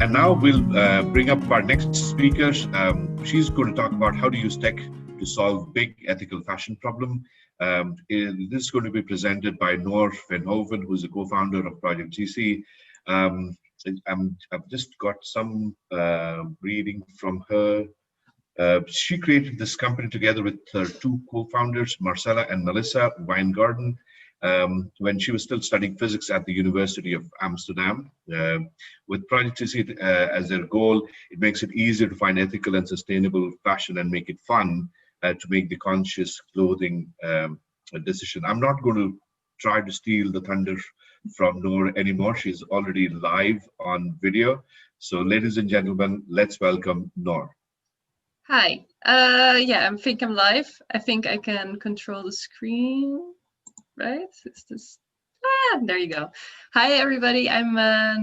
And now we'll bring up our next speaker. She's going to talk about how to use tech to solve big ethical fashion problem. This is going to be presented by Noor Veenhoven, who's a co-founder of Project CeCe. I've just got some reading from her. She created this company together with her two co-founders, Marcella and Melissa Weingarten, when she was still studying physics at the University of Amsterdam. With Project CeCe as their goal, it makes it easier to find ethical and sustainable fashion and make it fun to make the conscious clothing decision. I'm not going to try to steal the thunder from Noor anymore. She's already live on video. So ladies and gentlemen, let's welcome Noor. Hi, yeah, I think I'm live. I think I can control the screen, right? Is this? Ah, there you go. Hi, everybody. I'm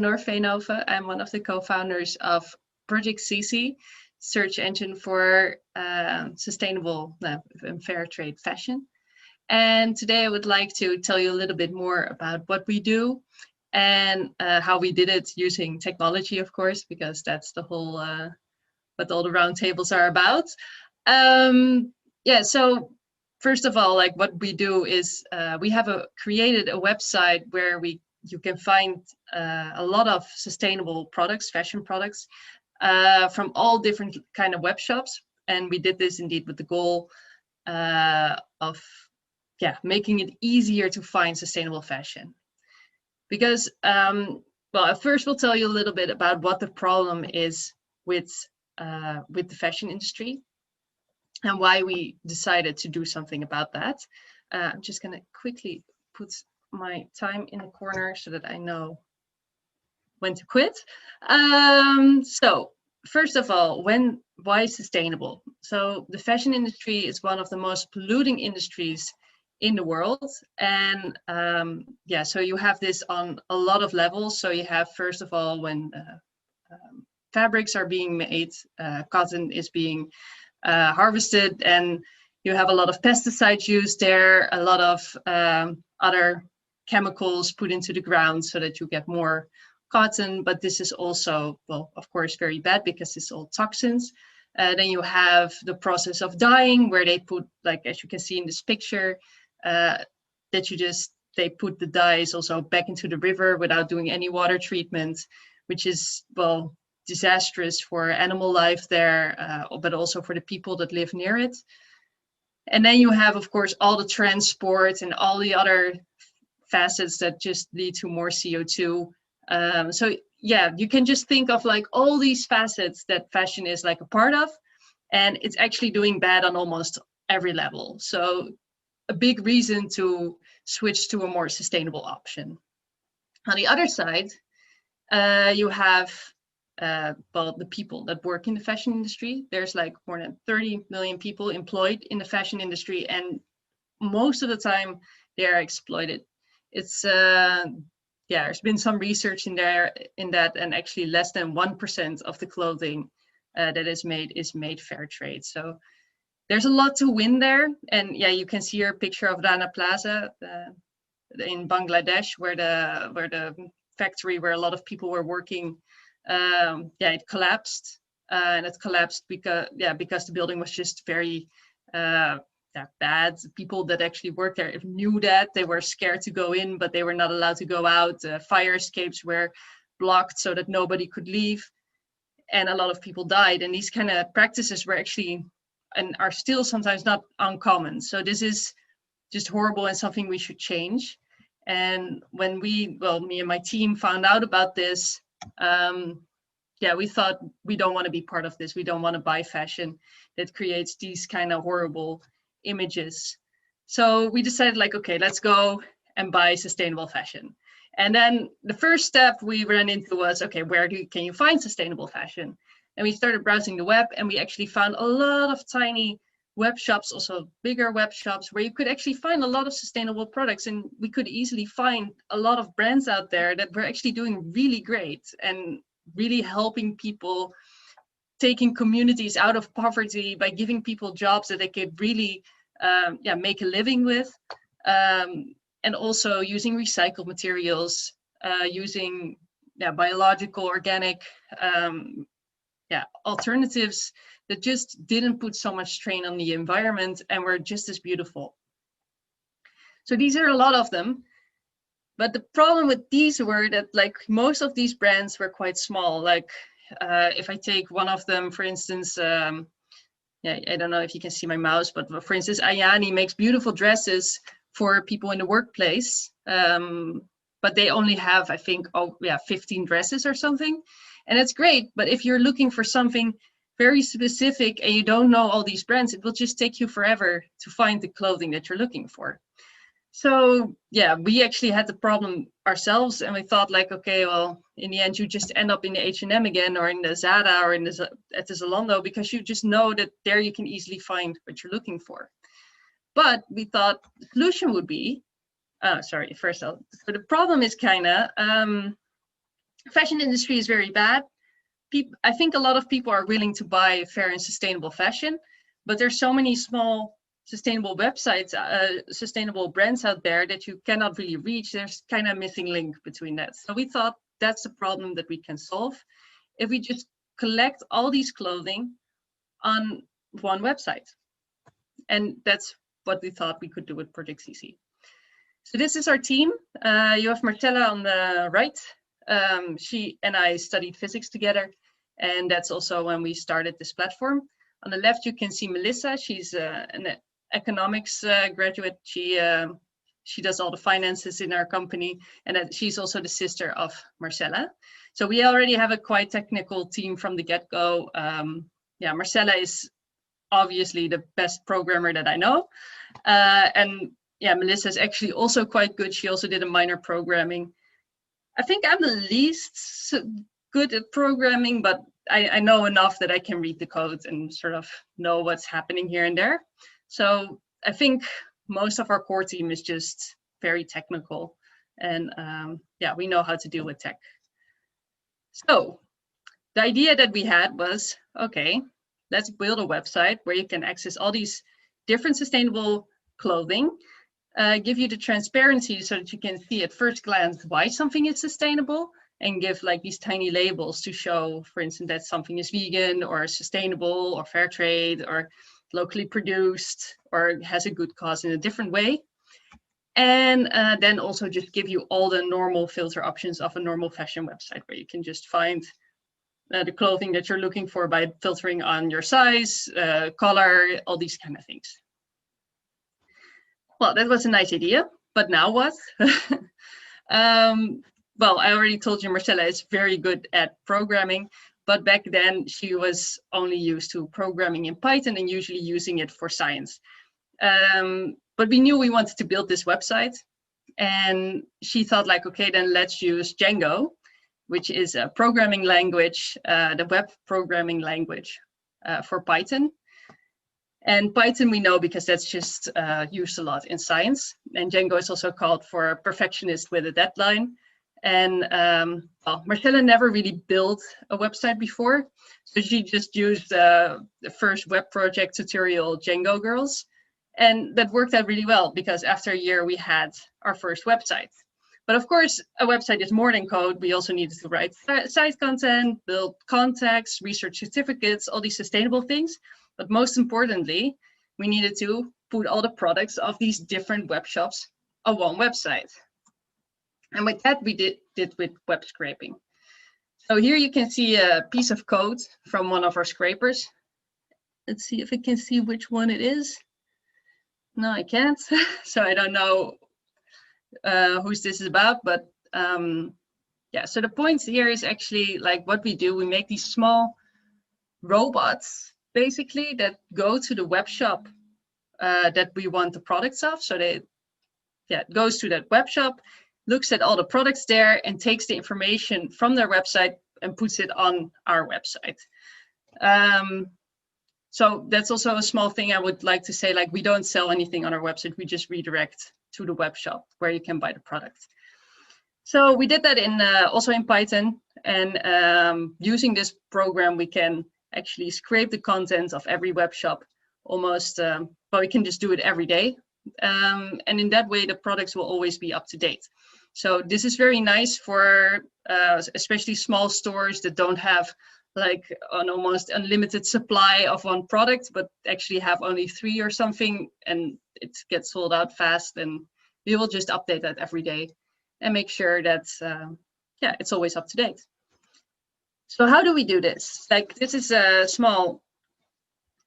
Noor Veenhoven. I'm one of the co-founders of Project CeCe, search engine for sustainable and fair trade fashion. And today I would like to tell you a little bit more about what we do and how we did it using technology, of course, because that's the whole what all the roundtables are about. Yeah, so first of all, like what we do is we have created a website where you can find a lot of sustainable products, fashion products, from all different kind of web shops. And we did this indeed with the goal of making it easier to find sustainable fashion. Because, well, at first we'll tell you a little bit about what the problem is with the fashion industry and why we decided to do something about that. I'm just going to quickly put my time in the corner so that I know when to quit. So first of all, why sustainable? So the fashion industry is one of the most polluting industries in the world. And so you have this on a lot of levels. So you have, first of all, when fabrics are being made, cotton is being harvested, and you have a lot of pesticides used there, a lot of other chemicals put into the ground so that you get more cotton. But this is also, well, of course, very bad because it's all toxins. Then you have the process of dyeing, where they put, like as you can see in this picture, they put the dyes also back into the river without doing any water treatment, which is, well, disastrous for animal life there, but also for the people that live near it. And then you have, of course, all the transport and all the other facets that just lead to more CO2. So yeah, you can just think of like all these facets that fashion is like a part of, and it's actually doing bad on almost every level. So a big reason to switch to a more sustainable option. On the other side, you have well, the people that work in the fashion industry. There's like more than 30 million people employed in the fashion industry, and most of the time they are exploited. It's there's been some research in that, and actually less than 1% of the clothing that is made fair trade. So there's a lot to win there. And yeah, you can see here a picture of Rana Plaza in Bangladesh, where the factory where a lot of people were working, it collapsed, and it collapsed because the building was just very bad. The people that actually worked there knew that. They were scared to go in, but they were not allowed to go out. Fire escapes were blocked so that nobody could leave, and a lot of people died. And these kind of practices were actually and are still sometimes not uncommon. So this is just horrible and something we should change. And when me and my team found out about this, we thought we don't want to be part of this. We don't want to buy fashion that creates these kind of horrible images. So we decided, like, okay, let's go and buy sustainable fashion. And then the first step we ran into was, okay, can you find sustainable fashion? And we started browsing the web, and we actually found a lot of tiny web shops, also bigger web shops, where you could actually find a lot of sustainable products. And we could easily find a lot of brands out there that were actually doing really great and really helping people, taking communities out of poverty by giving people jobs that they could really make a living with, and also using recycled materials, using biological, organic alternatives that just didn't put so much strain on the environment and were just as beautiful. So these are a lot of them. But the problem with these were that like most of these brands were quite small. Like if I take one of them, for instance, I don't know if you can see my mouse, but for instance, Ayani makes beautiful dresses for people in the workplace. But they only have, I think, 15 dresses or something. And it's great. But if you're looking for something very specific and you don't know all these brands, it will just take you forever to find the clothing that you're looking for. So yeah, we actually had the problem ourselves, and we thought like, okay, well, in the end, you just end up in the H&M again, or in the Zara, or at the Zalando, because you just know that there you can easily find what you're looking for. But we thought the solution would be, so the problem is fashion industry is very bad. I think a lot of people are willing to buy fair and sustainable fashion, but there's so many small sustainable websites, sustainable brands out there that you cannot really reach. There's kind of missing link between that. So we thought that's the problem that we can solve if we just collect all these clothing on one website. And that's what we thought we could do with Project CeCe. So this is our team. You have Marcella on the right. She and I studied physics together, and that's also when we started this platform. On the left, you can see Melissa. She's an economics graduate. She does all the finances in our company, and she's also the sister of Marcella. So we already have a quite technical team from the get-go. Marcella is obviously the best programmer that I know, and Melissa is actually also quite good. She also did a minor programming. I think I'm the least good at programming, but I know enough that I can read the code and sort of know what's happening here and there. So I think most of our core team is just very technical, and we know how to deal with tech. So the idea that we had was, okay, let's build a website where you can access all these different sustainable clothing, give you the transparency so that you can see at first glance why something is sustainable, and give like these tiny labels to show, for instance, that something is vegan or sustainable or fair trade or locally produced or has a good cause in a different way. And then also just give you all the normal filter options of a normal fashion website, where you can just find the clothing that you're looking for by filtering on your size, color, all these kind of things. Well, that was a nice idea, but now what? Well, I already told you Marcella is very good at programming, but back then she was only used to programming in Python and usually using it for science. But we knew we wanted to build this website, and she thought like, okay, then let's use Django, which is a programming language, the web programming language for Python. And Python we know because that's just used a lot in science. And Django is also called for a perfectionist with a deadline. And Marcella never really built a website before. So she just used the first web project tutorial, Django Girls. And that worked out really well, because after a year we had our first website. But of course, a website is more than code. We also needed to write site content, build contacts, research certificates, all these sustainable things. But most importantly, we needed to put all the products of these different web shops on one website. And with that, we did with web scraping. So here you can see a piece of code from one of our scrapers. Let's see if I can see which one it is. No, I can't. So I don't know whose this is about, but so the point here is actually like what we do. We make these small robots basically that go to the web shop that we want the products of. So it goes to that web shop, looks at all the products there, and takes the information from their website and puts it on our website. So that's also a small thing I would like to say, like we don't sell anything on our website, we just redirect to the web shop where you can buy the product. So we did that in also in Python, and using this program we can actually scrape the content of every web shop almost, but we can just do it every day. And in that way, the products will always be up to date. So this is very nice for especially small stores that don't have like an almost unlimited supply of one product, but actually have only 3 or something, and it gets sold out fast. And we will just update that every day and make sure that yeah, it's always up to date. So how do we do this? Like, this is a small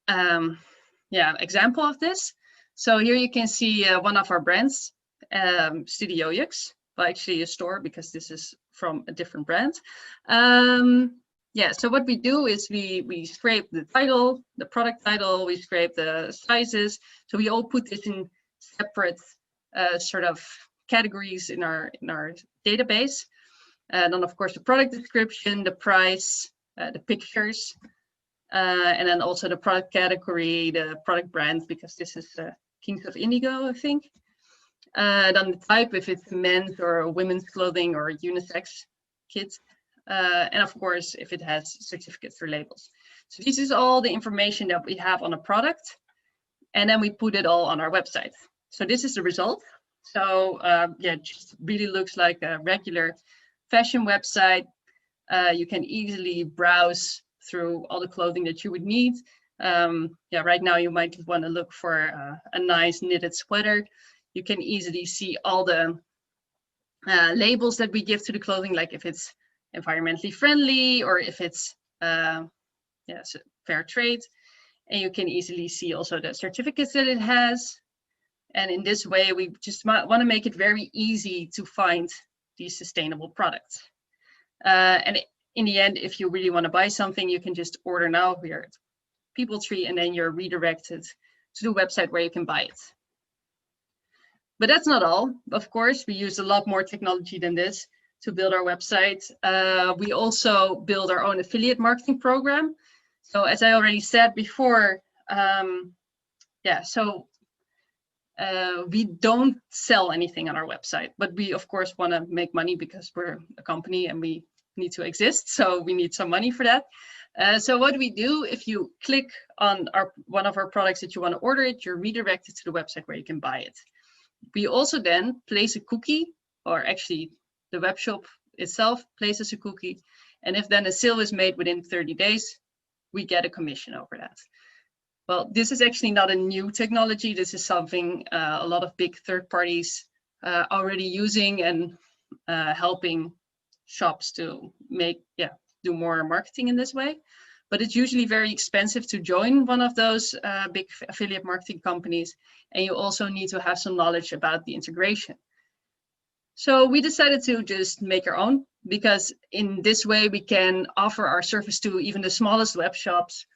yeah, example of this. So here you can see one of our brands, Studio Yux, well, actually a store, because this is from a different brand. Yeah, so what we do is we scrape the title, the product title, we scrape the sizes. So we all put this in separate sort of categories in our database. And then of course the product description, the price, the pictures, and then also the product category, the product brand, because this is Kings of Indigo, I think. Then the type, if it's men's or women's clothing or unisex kids. And of course, if it has certificates or labels. So this is all the information that we have on a product, and then we put it all on our website. So this is the result. So yeah, it just really looks like a regular fashion website. You can easily browse through all the clothing that you would need. Yeah, right now you might want to look for a nice knitted sweater. You can easily see all the labels that we give to the clothing, like if it's environmentally friendly or if it's yes, fair trade. And you can easily see also the certificates that it has. And in this way, we just want to make it very easy to find these sustainable products. And in the end, if you really want to buy something, you can just order now here at Peopletree, and then you're redirected to the website where you can buy it. But that's not all. Of course, we use a lot more technology than this to build our website. We also build our own affiliate marketing program. So as I already said before, yeah, so we don't sell anything on our website, but we of course want to make money because we're a company and we need to exist. So we need some money for that. So what we do, if you click on one of our products that you want to order it, you're redirected to the website where you can buy it. We also then place a cookie, or actually the web shop itself places a cookie. And if then a sale is made within 30 days, we get a commission over that. Well, this is actually not a new technology. This is something a lot of big third parties already using and helping shops to make, yeah, do more marketing in this way. But it's usually very expensive to join one of those big affiliate marketing companies. And you also need to have some knowledge about the integration. So we decided to just make our own, because in this way we can offer our service to even the smallest web shops.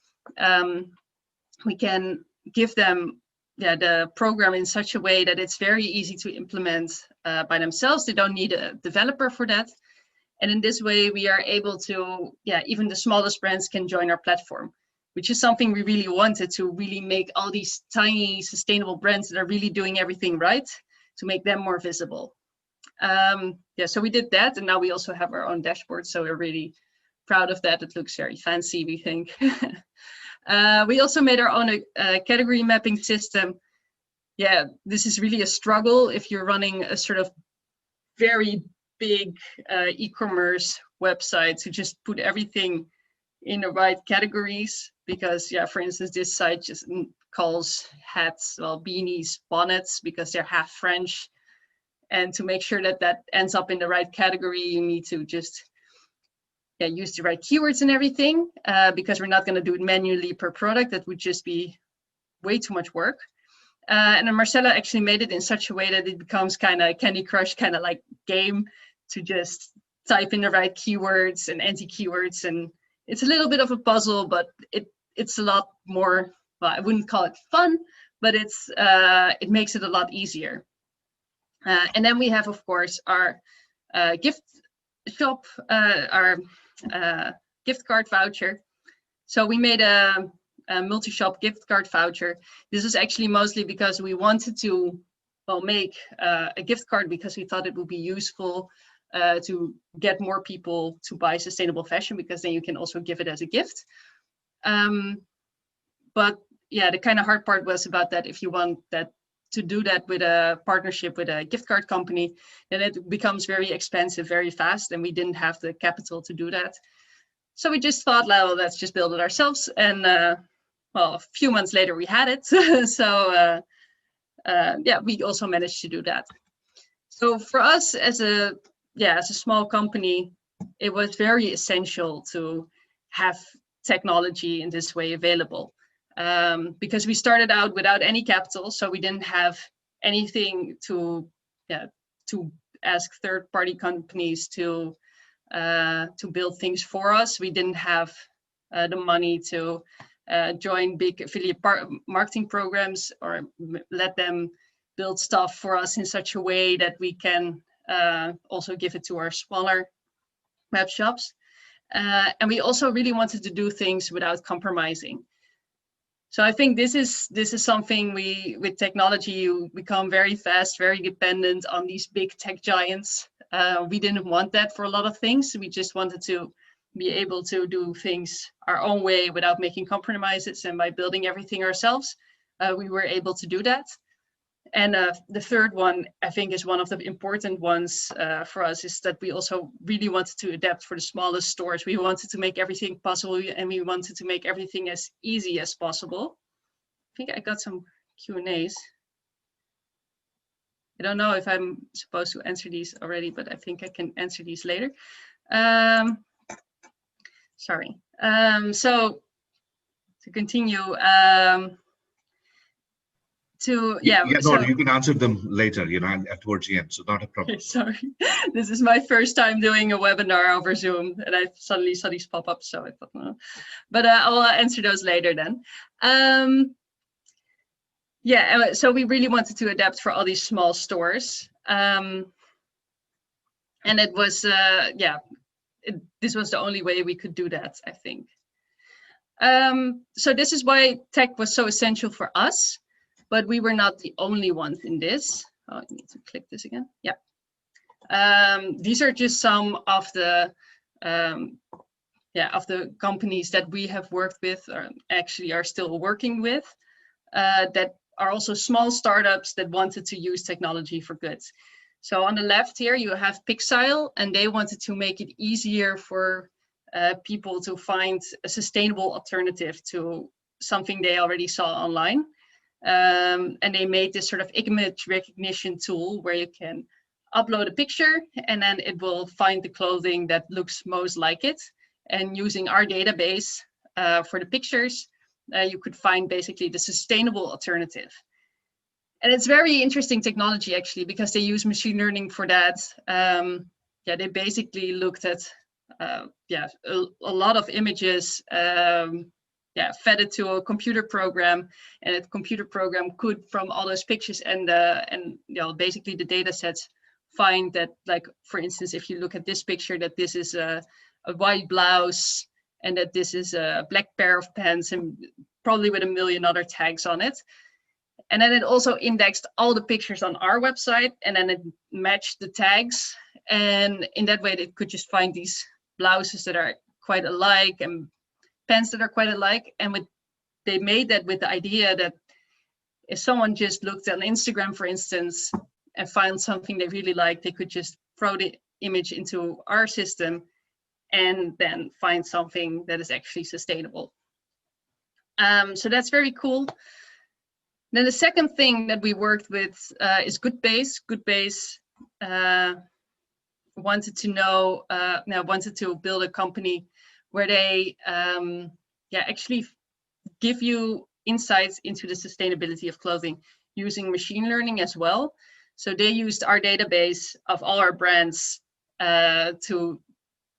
We can give them the program in such a way that it's very easy to implement by themselves. They don't need a developer for that. And in this way, we are able to, even the smallest brands can join our platform, which is something we really wanted, to really make all these tiny sustainable brands that are really doing everything right, to make them more visible. So we did that, and now we also have our own dashboard. So we're really proud of that. It looks very fancy, we think. We also made our own category mapping system. Yeah, this is really a struggle if you're running a sort of very big e-commerce website, to just put everything in the right categories, because for instance, this site just calls hats, well, beanies, bonnets, because they're half French. And to make sure that that ends up in the right category, you need to just use the right keywords and everything, because we're not going to do it manually per product. That would just be way too much work. And then Marcella actually made it in such a way that it becomes kind of Candy Crush, kind of like game, to just type in the right keywords and anti-keywords. And it's a little bit of a puzzle, but it's a lot more, well, I wouldn't call it fun, but it makes it a lot easier. And then we have, of course, our gift shop, our gift card voucher. So we made a multi-shop gift card voucher. This is actually mostly because we wanted to, well, make a gift card because we thought it would be useful to get more people to buy sustainable fashion, because then you can also give it as a gift. But the kind of hard part was about that, if you want that to do that with a partnership with a gift card company, then it becomes very expensive very fast, and we didn't have the capital to do that. So we just thought, well, let's just build it ourselves. And well, a few months later we had it. So yeah, we also managed to do that. So for us as a small company, it was very essential to have technology in this way available, because we started out without any capital, so we didn't have anything to ask third-party companies to build things for us. We didn't have the money to join big affiliate marketing programs or let them build stuff for us in such a way that we can also give it to our smaller web shops. And we also really wanted to do things without compromising. So I think this is something with technology, you become very fast, very dependent on these big tech giants. We didn't want that for a lot of things. We just wanted to be able to do things our own way without making compromises. And by building everything ourselves, we were able to do that. And the third one, I think, is one of the important ones for us, is that we also really wanted to adapt for the smallest stores. We wanted to make everything possible, and we wanted to make everything as easy as possible. I think I got some Q&As. I don't know if I'm supposed to answer these already, but I think I can answer these later. Sorry. So to continue, no, you can answer them later, towards the end, so not a problem. Okay, sorry, this is my first time doing a webinar over Zoom, and I suddenly saw these pop up, so I thought, no. But I'll answer those later then. Yeah, so we really wanted to adapt for all these small stores, and it was this was the only way we could do that, I think. So this is why tech was so essential for us. But we were not the only ones in this. Oh, I need to click this again. Yeah. These are just some of the companies that we have worked with, or actually are still working with, that are also small startups that wanted to use technology for good. So on the left here, you have Pixile, and they wanted to make it easier for people to find a sustainable alternative to something they already saw online. And they made this sort of image recognition tool where you can upload a picture and then it will find the clothing that looks most like it. And using our database for the pictures, you could find basically the sustainable alternative. And it's very interesting technology, actually, because they use machine learning for that. They basically looked at a lot of images, fed it to a computer program, and a computer program could, from all those pictures and basically the data sets, find that, like, for instance, if you look at this picture, that this is a white blouse and that this is a black pair of pants, and probably with a million other tags on it. And then it also indexed all the pictures on our website, and then it matched the tags. And in that way, it could just find these blouses that are quite alike and pants that are quite alike. And they made that with the idea that if someone just looked on Instagram, for instance, and found something they really like, they could just throw the image into our system and then find something that is actually sustainable. So that's very cool. Then the second thing that we worked with is Goodbase. Goodbase wanted to build a company where they actually give you insights into the sustainability of clothing using machine learning as well. So they used our database of all our brands to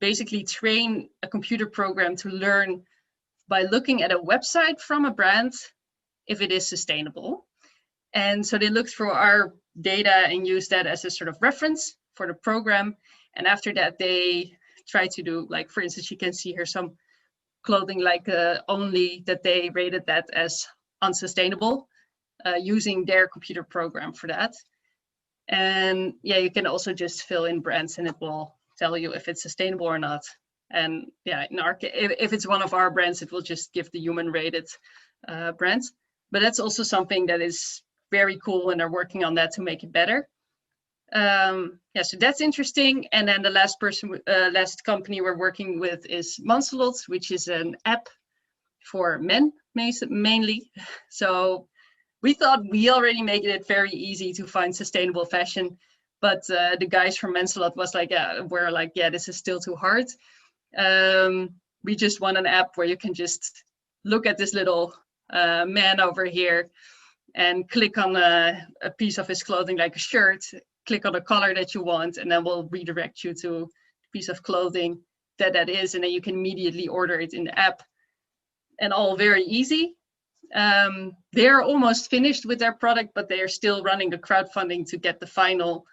basically train a computer program to learn by looking at a website from a brand if it is sustainable. And so they looked through our data and used that as a sort of reference for the program. And after that, they try to do, like, for instance, you can see here some clothing like only that they rated that as unsustainable using their computer program for that. And yeah, you can also just fill in brands and it will tell you if it's sustainable or not. And yeah, in our case, if it's one of our brands, it will just give the human rated brands. But that's also something that is very cool, and they're working on that to make it better. Yeah, so that's interesting. And then the last company we're working with is Manselot, which is an app for men mainly. So we thought we already made it very easy to find sustainable fashion, but the guys from Manselot were like, yeah, this is still too hard. We just want an app where you can just look at this little man over here and click on a piece of his clothing, like a shirt, click on the color that you want, and then we'll redirect you to a piece of clothing that is, and then you can immediately order it in the app, and all very easy. They're almost finished with their product, but they are still running the crowdfunding to get the final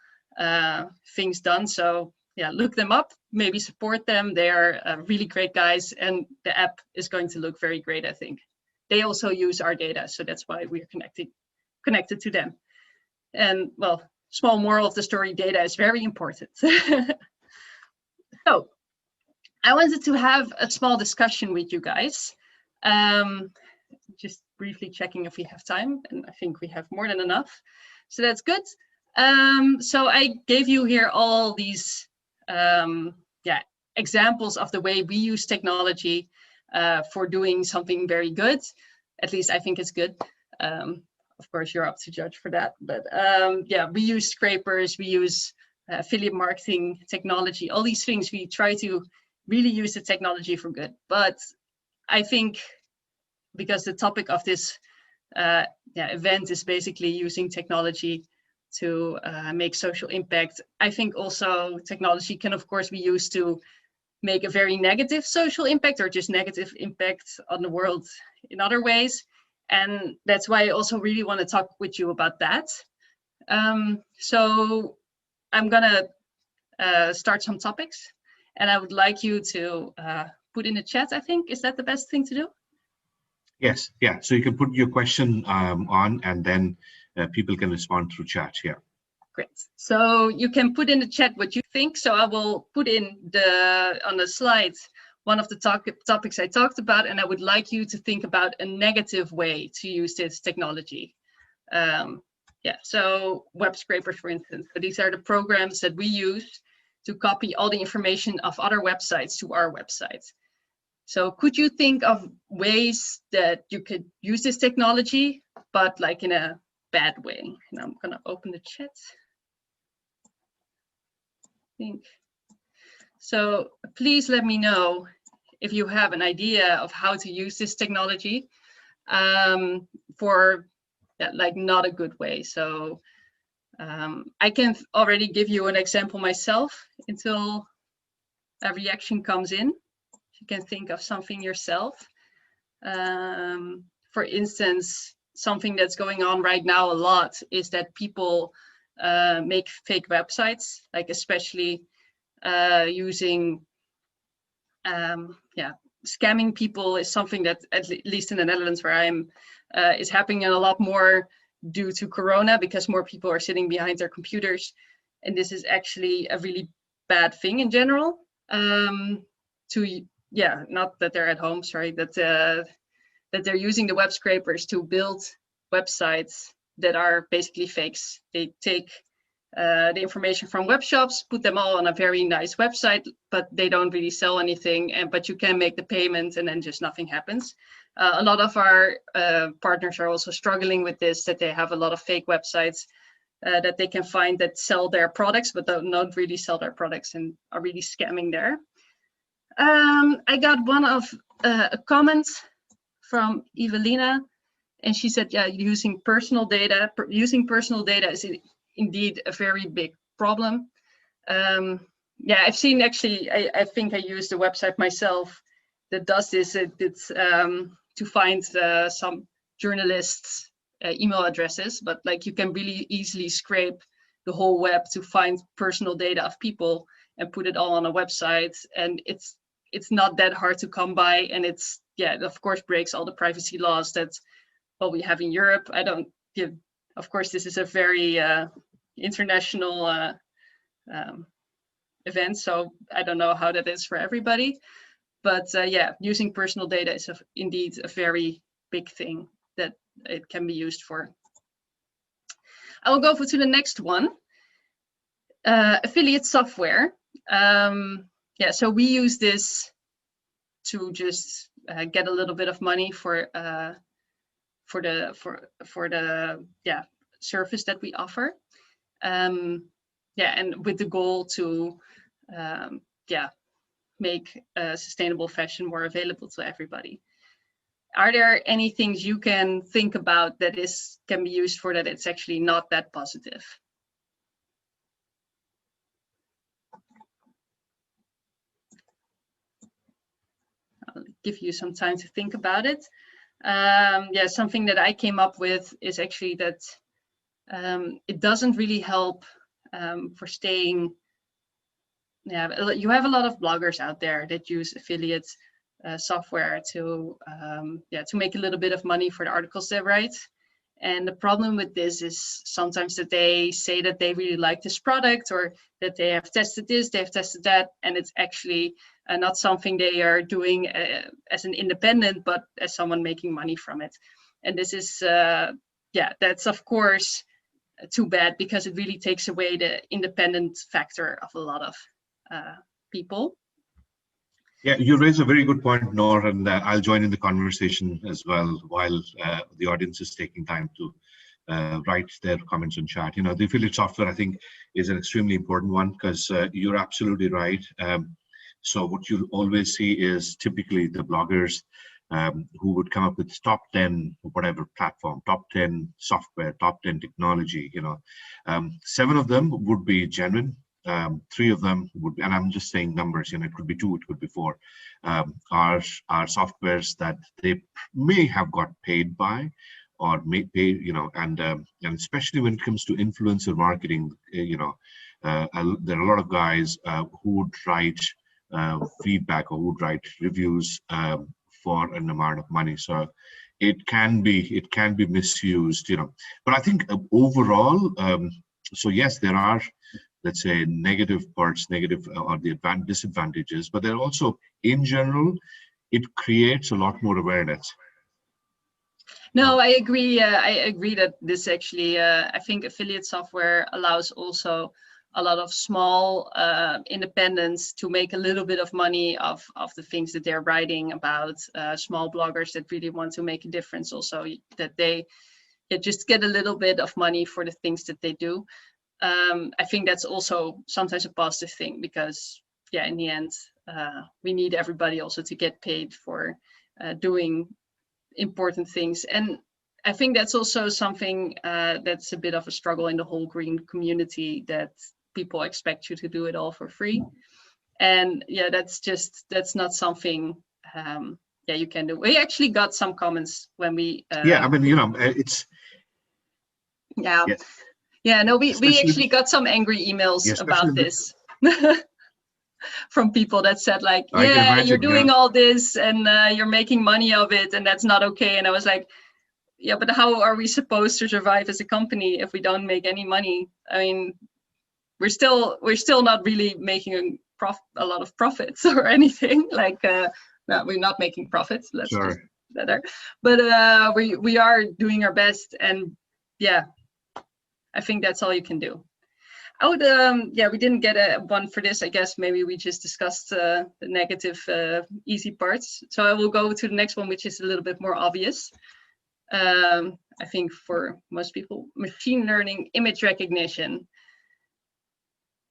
things done. So yeah, look them up, maybe support them. They are really great guys, and the app is going to look very great, I think. They also use our data, so that's why we're connected to them. And well, small moral of the story, data is very important. So I wanted to have a small discussion with you guys. Just briefly checking if we have time, and I think we have more than enough. So that's good. So I gave you here all these examples of the way we use technology for doing something very good. At least I think it's good. Of course, you're up to judge for that. But yeah, we use scrapers, we use affiliate marketing technology, all these things. We try to really use the technology for good. But I think because the topic of this event is basically using technology to make social impact, I think also technology can, of course, be used to make a very negative social impact or just negative impact on the world in other ways. And that's why I also really want to talk with you about that. So I'm gonna start some topics, and I would like you to put in the chat, I think. Is that the best thing to do? Yes, yeah. So you can put your question on, and then people can respond through chat. Yeah. Great. So you can put in the chat what you think. So I will put in on the slides one of the topics I talked about, and I would like you to think about a negative way to use this technology. So web scrapers, for instance. So these are the programs that we use to copy all the information of other websites to our website. So could you think of ways that you could use this technology, but like in a bad way? And I'm gonna open the chat. So please let me know if you have an idea of how to use this technology for like not a good way. So I can already give you an example myself until a reaction comes in. You can think of something yourself. For instance, something that's going on right now a lot is that people make fake websites, like especially using, scamming people is something that, at least in the Netherlands where I'm, is happening a lot more due to Corona, because more people are sitting behind their computers. And this is actually a really bad thing in general. Not that they're at home, sorry, that they're using the web scrapers to build websites that are basically fakes. They take the information from web shops, put them all on a very nice website, but they don't really sell anything. But you can make the payment, and then just nothing happens. A lot of our partners are also struggling with this, that they have a lot of fake websites that they can find that sell their products, but don't really sell their products and are really scamming there. I got one of a comment from Evelina, and she said, yeah, using personal data is indeed a very big problem. I've seen, actually, I think I used a website myself that does this. It's to find some journalists' email addresses, but like you can really easily scrape the whole web to find personal data of people and put it all on a website. And it's not that hard to come by, and it of course breaks all the privacy laws that we have in Europe. Of course, this is a very international event, so I don't know how that is for everybody. But using personal data is indeed a very big thing that it can be used for. I will go to the next one. Affiliate software. Yeah, so we use this to just get a little bit of money for the service that we offer. Yeah, and with the goal to make sustainable fashion more available to everybody. Are there any things you can think about that can be used for that it's actually not that positive? I'll give you some time to think about it. Yeah, something that I came up with is actually that it doesn't really help for staying. Yeah, you have a lot of bloggers out there that use affiliate software to make a little bit of money for the articles they write. And the problem with this is sometimes that they say that they really like this product, or that they have tested this, they have tested that, and it's actually not something they are doing as an independent, but as someone making money from it. And this is, that's of course too bad, because it really takes away the independent factor of a lot of people. Yeah, you raise a very good point, Noor, and I'll join in the conversation as well while the audience is taking time to write their comments in chat. You know, the affiliate software, I think, is an extremely important one, because you're absolutely right. So what you'll always see is typically the bloggers who would come up with top 10, whatever platform, top 10 software, top 10 technology, you know. 7 of them would be genuine. 3 of them would be, and I'm just saying numbers, you know, it could be 2, it could be 4, are softwares that they may have got paid by, or may pay, you know, and especially when it comes to influencer marketing, you know, there are a lot of guys who would write feedback, or would write reviews for an amount of money. So it can be misused, you know. But I think overall, so yes, there are, let's say, negative parts, or the disadvantages, but there are also, in general, it creates a lot more awareness. No, I agree. I agree that this actually, I think affiliate software allows also a lot of small independents to make a little bit of money of the things that they're writing about. Small bloggers that really want to make a difference, also that they just get a little bit of money for the things that they do. I think that's also sometimes a positive thing, because yeah, in the end, we need everybody also to get paid for doing important things. And I think that's also something that's a bit of a struggle in the whole green community, that people expect you to do it all for free. And yeah, that's not something you can do. We actually got some comments when we yeah, I mean, you know, it's yes. Yeah, no, we actually got some angry emails about this from people that said, like, yeah, you're doing all this and you're making money of it, and that's not okay. And I was like, yeah, but how are we supposed to survive as a company if we don't make any money? I mean, we're still not really making a lot of profits or anything. Like, no, we're not making profits. Let's just better. But we are doing our best, and yeah, I think that's all you can do. I would, we didn't get a one for this. I guess maybe we just discussed the negative, easy parts. So I will go to the next one, which is a little bit more obvious. I think for most people, machine learning, image recognition.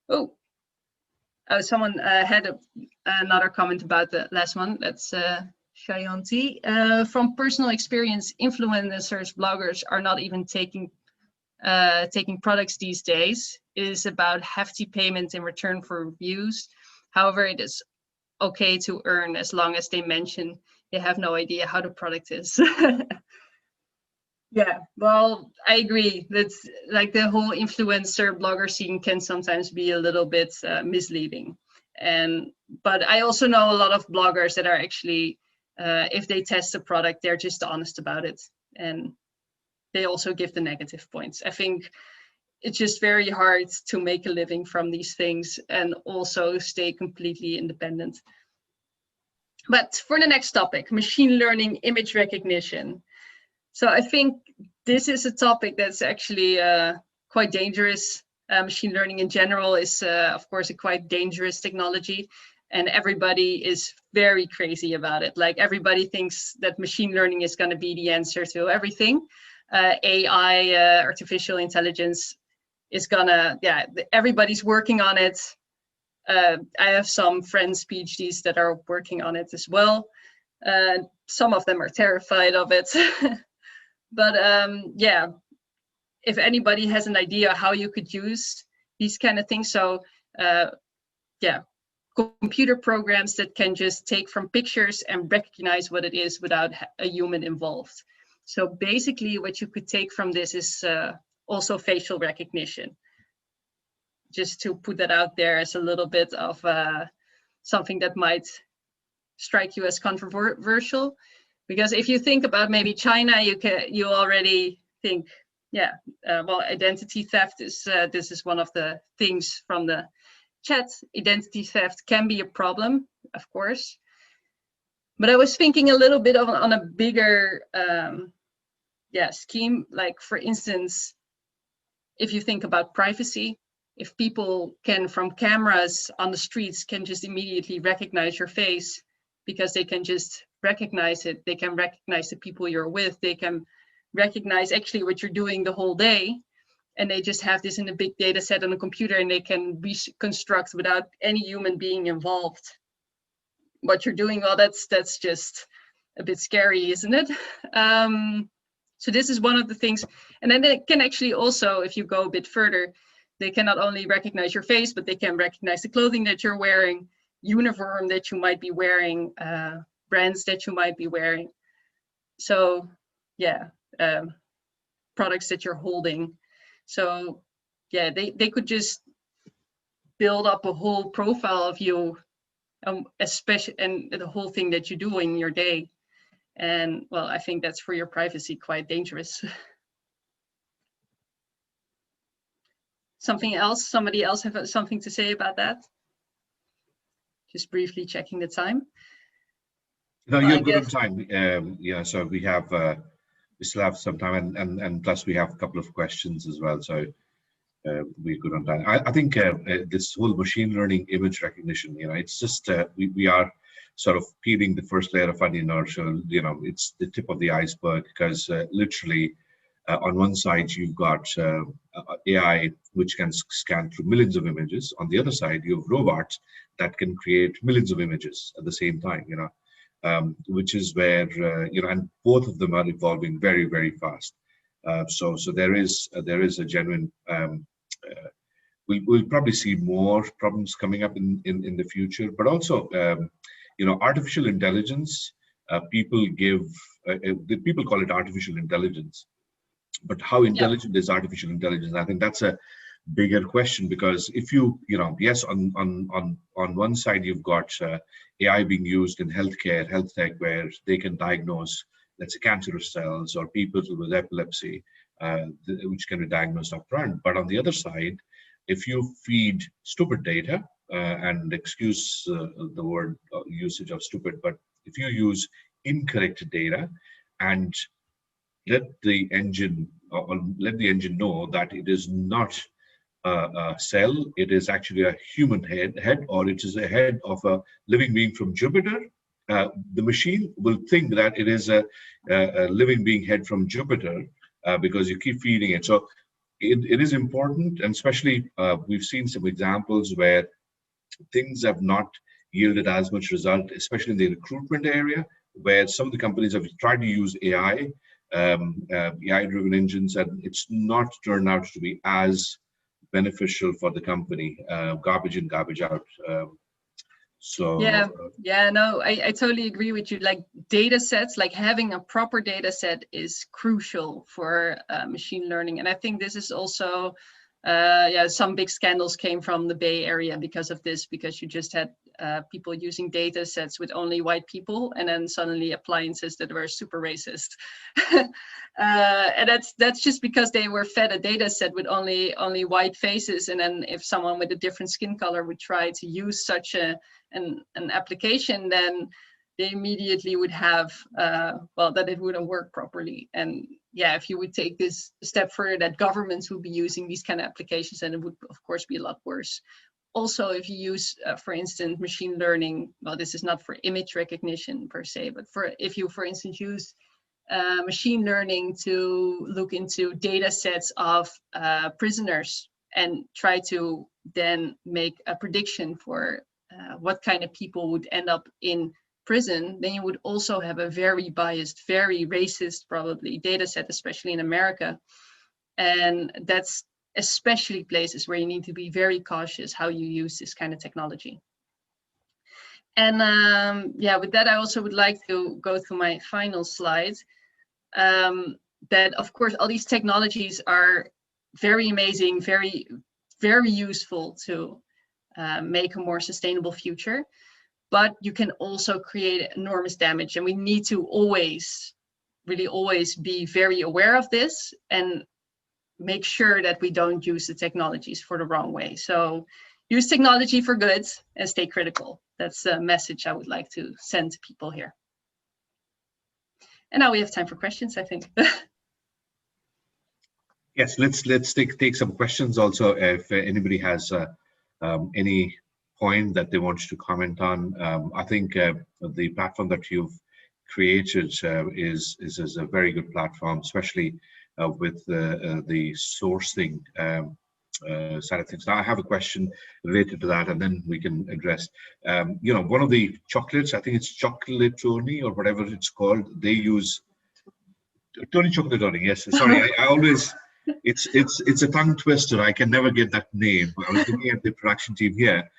Oh, someone had another comment about the last one. That's Shayanti. From personal experience, influencers, bloggers are not even taking products these days. It is about hefty payments in return for reviews. However, it is okay to earn as long as they mention they have no idea how the product is. Yeah, well, I agree. That's like the whole influencer blogger scene can sometimes be a little bit misleading. But I also know a lot of bloggers that are actually, if they test a product, they're just honest about it. And they also give the negative points. I think it's just very hard to make a living from these things and also stay completely independent. But for the next topic, machine learning, image recognition. So I think this is a topic that's actually quite dangerous. Machine learning in general is, of course, a quite dangerous technology, and everybody is very crazy about it. Like everybody thinks that machine learning is going to be the answer to everything. AI, artificial intelligence, is gonna, yeah, everybody's working on it. I have some friends, PhDs, that are working on it as well. Some of them are terrified of it. But yeah, if anybody has an idea how you could use these kind of things, so yeah, computer programs that can just take from pictures and recognize what it is without a human involved. So basically what you could take from this is also facial recognition. Just to put that out there as a little bit of something that might strike you as controversial. Because if you think about maybe China, you already think, yeah, well, identity theft is, this is one of the things from the chat. Identity theft can be a problem, of course. But I was thinking a little bit on a bigger scheme. Like, for instance, if you think about privacy, if people can, from cameras on the streets, can just immediately recognize your face because they can just recognize it. They can recognize the people you're with. They can recognize actually what you're doing the whole day. And they just have this in a big data set on a computer, and they can reconstruct without any human being involved what you're doing. Well, that's just a bit scary, isn't it? So this is one of the things. And then they can actually also, if you go a bit further, they can not only recognize your face, but they can recognize the clothing that you're wearing, uniform that you might be wearing, brands that you might be wearing. So yeah, products that you're holding. So yeah, they could just build up a whole profile of you, especially, and the whole thing that you do in your day. And well, I think that's for your privacy quite dangerous. Something else? Somebody else have something to say about that? Just briefly checking the time. No, you're good on time. Yeah, so we still have some time, and plus we have a couple of questions as well. So we're good on time. I think this whole machine learning image recognition, it's just we are sort of peeling the first layer of onion, or it's the tip of the iceberg, because literally on one side you've got AI which can scan through millions of images. On the other side you have robots that can create millions of images at the same time, which is where and both of them are evolving very, very fast. So there is a genuine we'll probably see more problems coming up in the future, but also artificial intelligence. People call it artificial intelligence, but how intelligent is artificial intelligence? I think that's a bigger question, because if yes, on one side you've got AI being used in healthcare, health tech, where they can diagnose, let's say, cancerous cells or people with epilepsy, which can be diagnosed upfront. But on the other side, if you feed stupid data, and excuse the word usage of stupid, but if you use incorrect data and let the engine know that it is not a cell, it is actually a human head, or it is a head of a living being from Jupiter, the machine will think that it is a living being head from Jupiter, because you keep feeding it. So it is important, and especially we've seen some examples where things have not yielded as much result, especially in the recruitment area, where some of the companies have tried to use AI, AI-driven engines, and it's not turned out to be as beneficial for the company. Garbage in, garbage out. No, I totally agree with you. Like, data sets, like having a proper data set is crucial for machine learning. And I think this is also, some big scandals came from the Bay Area because of this, because you just had people using data sets with only white people, and then suddenly appliances that were super racist. And that's just because they were fed a data set with only white faces. And then if someone with a different skin color would try to use such an application, then they immediately would have, well, that it wouldn't work properly. And yeah, if you would take this a step further, that governments would be using these kind of applications, and it would, of course, be a lot worse. Also, if you use, for instance, machine learning, well, this is not for image recognition per se, but if you, for instance, use machine learning to look into data sets of prisoners and try to then make a prediction for what kind of people would end up in prison, then you would also have a very biased, very racist, probably, data set, especially in America. And that's especially places where you need to be very cautious how you use this kind of technology. And yeah, with that, I also would like to go to my final slide. That, of course, all these technologies are very amazing, very, very useful to make a more sustainable future. But you can also create enormous damage. And we need to always, really always be very aware of this and make sure that we don't use the technologies for the wrong way. So use technology for good and stay critical. That's a message I would like to send to people here. And now we have time for questions, I think. Yes, let's take some questions also. If anybody has any point that they want to comment on, I think the platform that you've created is a very good platform, especially with the sourcing side of things. Now, I have a question related to that, and then we can address. You know, one of the chocolates, I think it's Chocolatoni or whatever it's called. They use Tony Chocolatoni. Yes, sorry, I always. It's a tongue twister. I can never get that name. I was looking at the production team here.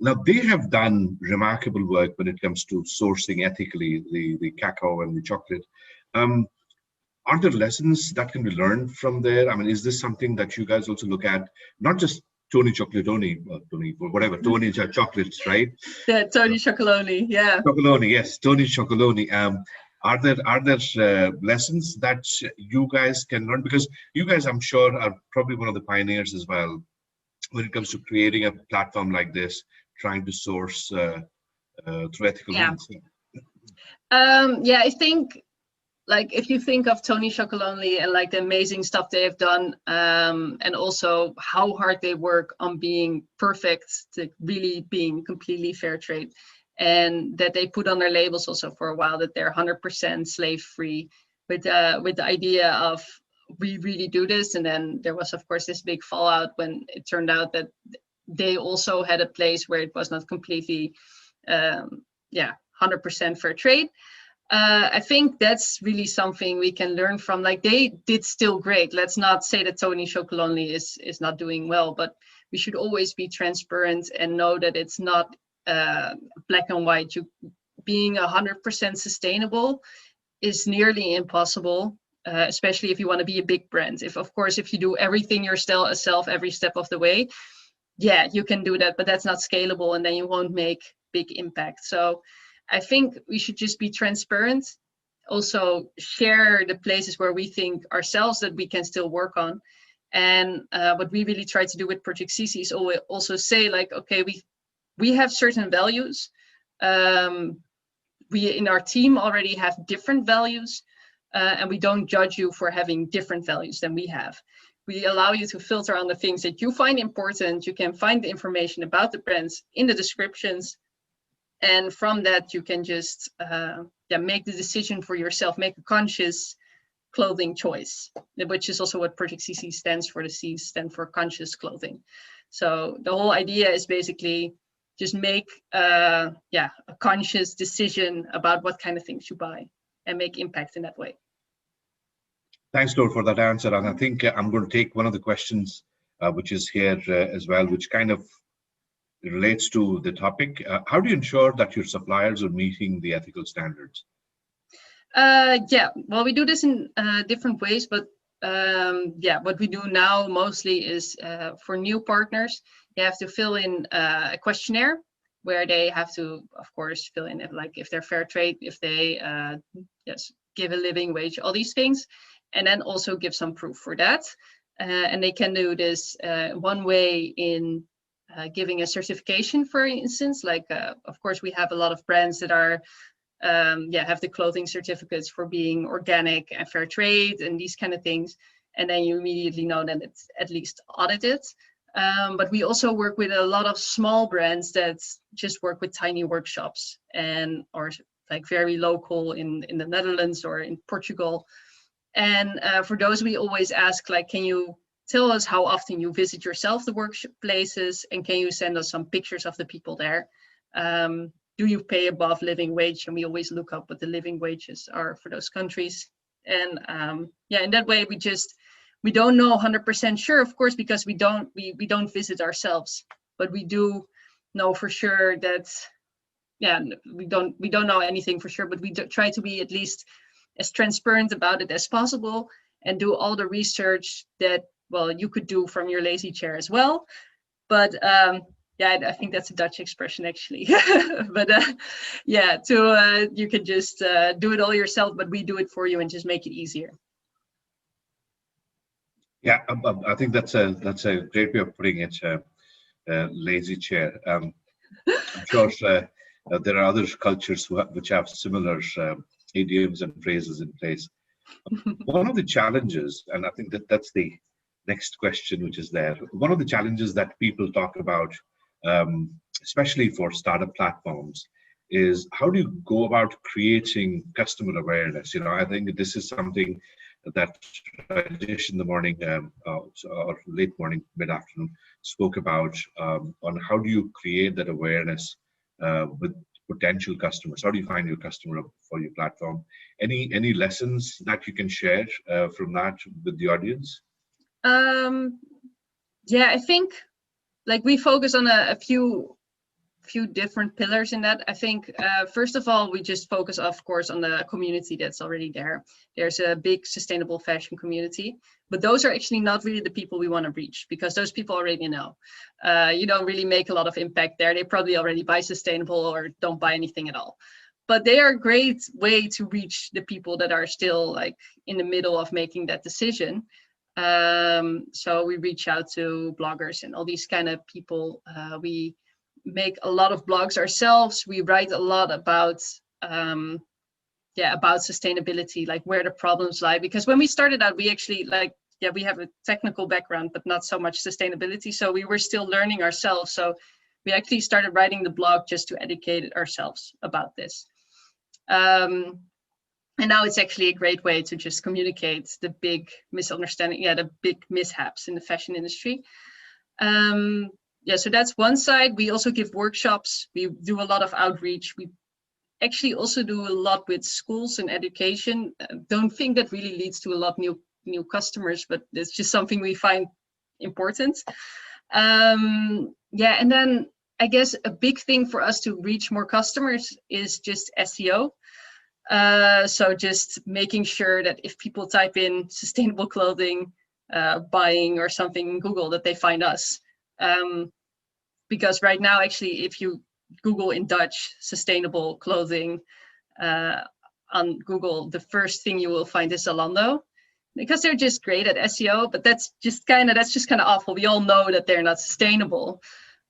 Now they have done remarkable work when it comes to sourcing ethically the cacao and the chocolate. Are there lessons that can be learned from there? I mean, is this something that you guys also look at? Not just Tony Chocolatoni, Tony, whatever, Tony chocolates, right? Yeah, Tony Chocoloni, yeah. Chocoloni, yes, Tony Chocoloni. Are there lessons that you guys can learn? Because you guys, I'm sure, are probably one of the pioneers as well when it comes to creating a platform like this, trying to source through ethical means. Yeah, I think, like, if you think of Tony Chocolonely and like the amazing stuff they have done, and also how hard they work on being perfect, to really being completely fair trade, and that they put on their labels also for a while that they're 100% slave free, with the idea of, we really do this. And then there was, of course, this big fallout when it turned out that they also had a place where it was not completely 100% fair trade. I think that's really something we can learn from. Like, they did still great. Let's not say that Tony Chocolonely is not doing well, but we should always be transparent and know that it's not black and white. Being 100% sustainable is nearly impossible, especially if you want to be a big brand. If you do everything yourself every step of the way, yeah, you can do that, but that's not scalable, and then you won't make big impact. So I think we should just be transparent, also share the places where we think ourselves that we can still work on. And what we really try to do with Project CeCe is also say, like, okay, we have certain values. We in our team already have different values, and we don't judge you for having different values than we have. We allow you to filter on the things that you find important. You can find the information about the brands in the descriptions. And from that, you can just make the decision for yourself, make a conscious clothing choice, which is also what Project CeCe stands for. The C stand for conscious clothing. So the whole idea is basically just make a conscious decision about what kind of things you buy and make impact in that way. Thanks, Noor, for that answer. And I think I'm going to take one of the questions, which is here as well, which kind of relates to the topic. How do you ensure that your suppliers are meeting the ethical standards? Well, we do this in different ways, but what we do now mostly is for new partners, you have to fill in a questionnaire where they have to, of course, fill in if they're fair trade, if they give a living wage, all these things, and then also give some proof for that. And they can do this one way in giving a certification, for instance. Like, of course, we have a lot of brands that are have the clothing certificates for being organic and fair trade and these kind of things. And then you immediately know that it's at least audited. But we also work with a lot of small brands that just work with tiny workshops or like very local in the Netherlands or in Portugal. And for those, we always ask, like, can you tell us how often you visit yourself the workplaces, and can you send us some pictures of the people there? Do you pay above living wage? And we always look up what the living wages are for those countries. And in that way, we don't know 100% sure, of course, because we don't visit ourselves, but we do know for sure that, we don't know anything for sure, but we try to be at least as transparent about it as possible and do all the research that, well, you could do from your lazy chair as well. But I think that's a Dutch expression, actually. But you can just do it all yourself, but we do it for you and just make it easier. Yeah, I think that's a great way of putting it. Lazy chair. I'm sure there are other cultures which have similar idioms and phrases in place. One of the challenges, and I think that's the next question which is there. One of the challenges that people talk about, especially for startup platforms, is how do you go about creating customer awareness? I think this is something that Rajesh in the morning or late morning, mid-afternoon spoke about on how do you create that awareness with potential customers? How do you find your customer for your platform? Any lessons that you can share from that with the audience? I think like we focus on a few different pillars in that. I think first of all, we just focus, of course, on the community that's already there. There's a big sustainable fashion community, but those are actually not really the people we want to reach, because those people already know. You don't really make a lot of impact there. They probably already buy sustainable or don't buy anything at all. But they are a great way to reach the people that are still like in the middle of making that decision. So we reach out to bloggers and all these kind of people. We make a lot of blogs ourselves. We write a lot about sustainability, like where the problems lie. Because when we started out, we actually we have a technical background, but not so much sustainability. So we were still learning ourselves. So we actually started writing the blog just to educate ourselves about this. And now it's actually a great way to just communicate the big misunderstanding, the big mishaps in the fashion industry. So that's one side. We also give workshops. We do a lot of outreach. We actually also do a lot with schools and education. Don't think that really leads to a lot of new customers, but it's just something we find important. And then I guess a big thing for us to reach more customers is just SEO. So just making sure that if people type in sustainable clothing, buying or something in Google, that they find us. Because right now, actually, if you Google in Dutch sustainable clothing on Google, the first thing you will find is Zalando, because they're just great at SEO. But that's just kind of awful. We all know that they're not sustainable.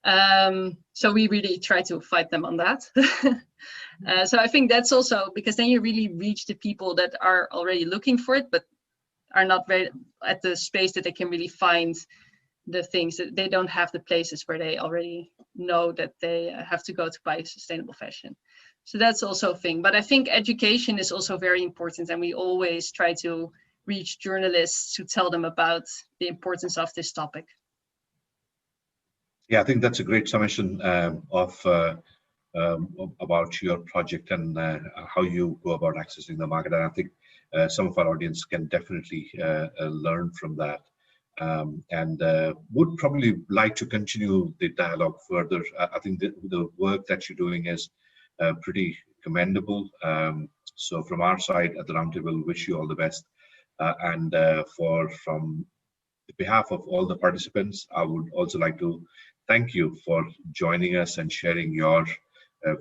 So we really try to fight them on that. So I think that's also because then you really reach the people that are already looking for it, but are not very at the space that they can really find the things. That they don't have the places where they already know that they have to go to buy sustainable fashion. So that's also a thing. But I think education is also very important, and we always try to reach journalists to tell them about the importance of this topic. Yeah, I think that's a great summation about your project and how you go about accessing the market. And I think some of our audience can definitely learn from that. And would probably like to continue the dialogue further. I think the work that you're doing is pretty commendable. So from our side at the Roundtable, wish you all the best. And from behalf of all the participants, I would also like to thank you for joining us and sharing your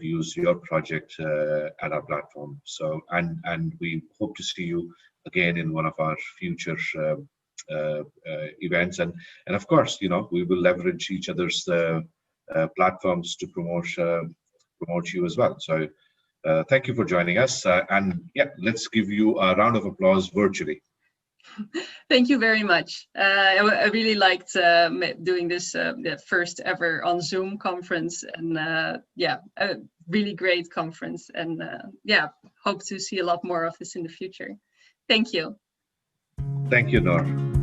views, your project at our platform. So, and we hope to see you again in one of our future events, and of course, we will leverage each other's platforms to promote you as well. So thank you for joining us, and yeah, let's give you a round of applause virtually. Thank you very much. I really liked doing this the first ever on Zoom conference, and yeah, a really great conference, and yeah, hope to see a lot more of this in the future. Thank you. Thank you, Noor.